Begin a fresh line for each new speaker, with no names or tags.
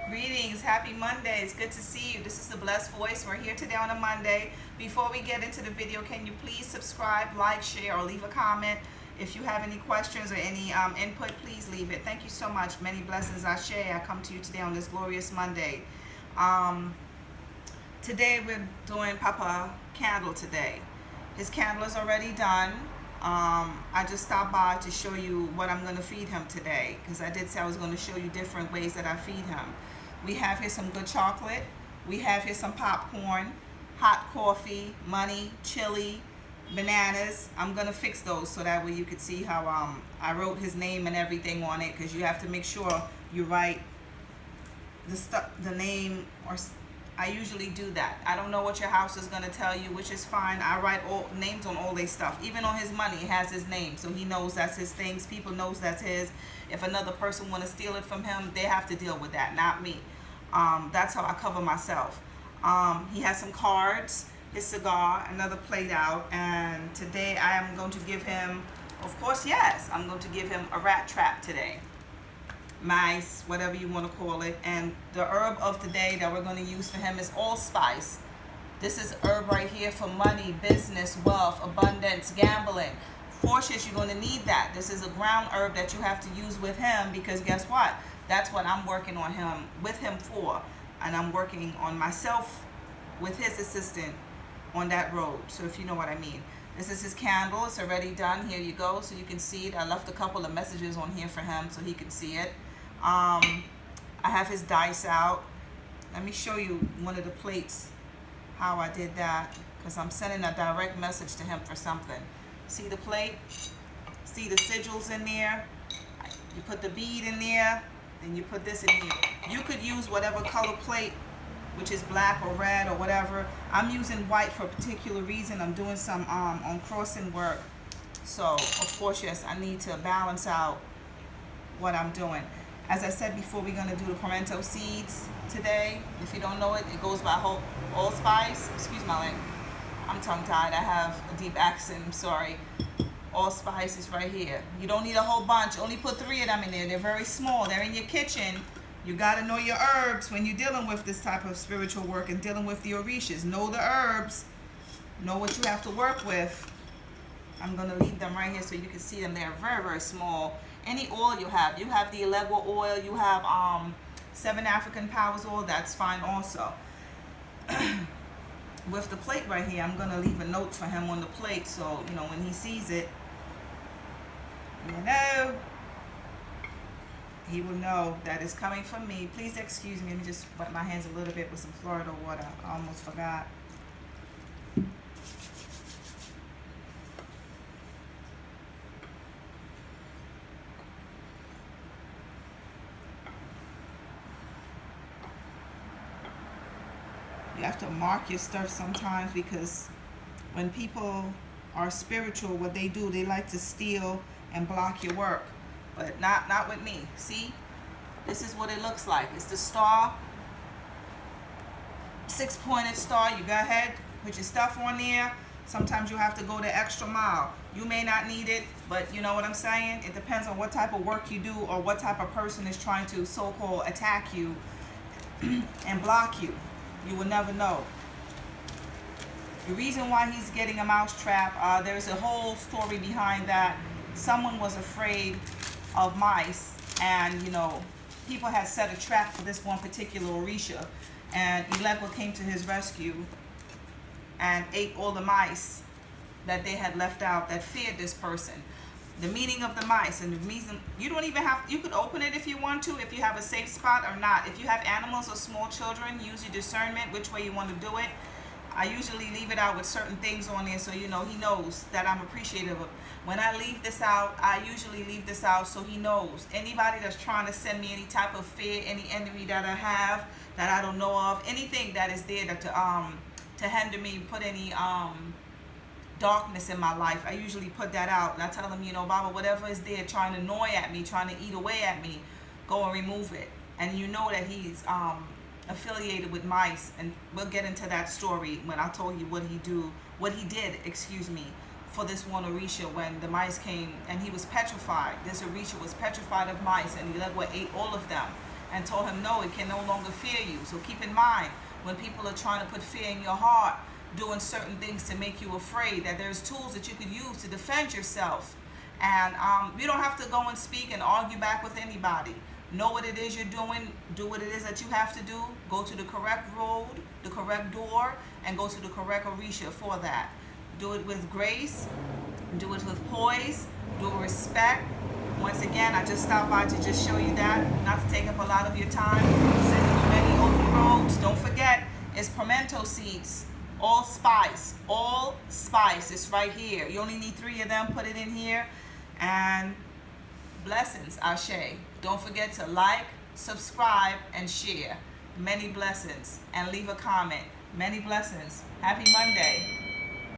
Greetings, happy Monday. It's good to see you. This is the Blessed Voice. We're here today on a Monday. Before we get into the video, can you please subscribe, like, share, or leave a comment? If you have any questions or any input, please leave it. Thank you so much. Many blessings, Ashe. I come to you today on this glorious Monday. Today we're doing Papa Candle today. His candle is already done. I just stopped by to show you what I'm going to feed him today, because I did say I was going to show you different ways that I feed him. We have here some good chocolate. We have here some popcorn, hot coffee, money, chili, bananas. I'm going to fix those so that way you could see how I wrote his name and everything on it, because you have to make sure you write the name, or I usually do that. I don't know what your house is going to tell you, which is fine. I write all names on all their stuff. Even on his money, it has his name, so he knows that's his things. People knows that's his. If another person want to steal it from him, they have to deal with that, not me. That's how I cover myself. He has some cards, his cigar, another plate out, and today I am going to give him, of course, yes, I'm going to give him a rat trap today. Mice, whatever you want to call it. And the herb of today that we're going to use for him is allspice. This is herb right here for money, business, wealth, abundance, gambling. Forces, you're going to need that. This is a ground herb that you have to use with him, because guess what? That's what I'm working on him with him for. And I'm working on myself with his assistant on that road. So if you know what I mean. This is his candle. It's already done. Here you go. So you can see it. I left a couple of messages on here for him so he can see it. I have his dice out. Let me show you one of the plates, how I did that, because I'm sending a direct message to him for something. See the plate? See the sigils in there? You put the bead in there, then you put this in here. You could use whatever color plate, which is black or red or whatever. I'm using white for a particular reason. I'm doing some on crossing work. So, of course, yes, I need to balance out what I'm doing. As I said before, we're going to do the pimento seeds today. If you don't know it, it goes by allspice. Excuse my language. I'm tongue-tied. I have a deep accent. I'm sorry. Allspice is right here. You don't need a whole bunch. Only put 3 of them in there. They're very small. They're in your kitchen. You got to know your herbs when you're dealing with this type of spiritual work and dealing with the orishas. Know the herbs. Know what you have to work with. I'm going to leave them right here so you can see them. They're very, very small. Any oil you have the Eleggua oil, you have 7 African Powers oil, that's fine also. With the plate right here, I'm going to leave a note for him on the plate, so, you know, when he sees it, he will know that it's coming from me. Please excuse me. Let me just wet my hands a little bit with some Florida water. I almost forgot. You have to mark your stuff sometimes, because when people are spiritual, what they do, they like to steal and block your work. But not with me. See? This is what it looks like. It's the star. 6-pointed star. You go ahead, put your stuff on there. Sometimes you have to go the extra mile. You may not need it, but you know what I'm saying? It depends on what type of work you do, or what type of person is trying to so-called attack you and block you. You will never know. The reason why he's getting a mousetrap, there's a whole story behind that. Someone was afraid of mice, and you know, people had set a trap for this one particular orisha, and Eleggua came to his rescue and ate all the mice that they had left out that feared this person. The meaning of the mice, and the reason, you don't even have, you could open it if you want to, if you have a safe spot or not. If you have animals or small children, use your discernment which way you want to do it. I usually leave it out with certain things on there, so you know, he knows that I'm appreciative of. When I leave this out, I usually leave this out so he knows. Anybody that's trying to send me any type of fear, any enemy that I have that I don't know of, anything that is there that to hinder me, put any darkness in my life, I usually put that out, and I tell him, you know, Baba, whatever is there trying to annoy at me, trying to eat away at me, go and remove it. And you know that he's affiliated with mice, and we'll get into that story when I told you what he did, excuse me, for this one Orisha when the mice came and he was petrified. This Orisha was petrified of mice, and Eleggua ate all of them. and told him, no, it can no longer fear you. So keep in mind, when people are trying to put fear in your heart, doing certain things to make you afraid, that there's tools that you could use to defend yourself. And you don't have to go and speak and argue back with anybody. Know what it is you're doing. Do what it is that you have to do. Go to the correct road, the correct door, and go to the correct Orisha for that. Do it with grace. Do it with poise. Do it with respect. Once again, I just stopped by to just show you that, not to take up a lot of your time. Sending you many open roads. Don't forget, it's pimento seeds. All spice. It's right here. You only need 3 of them. Put it in here. And blessings, Ashe. Don't forget to like, subscribe, and share. Many blessings. And leave a comment. Many blessings. Happy Monday.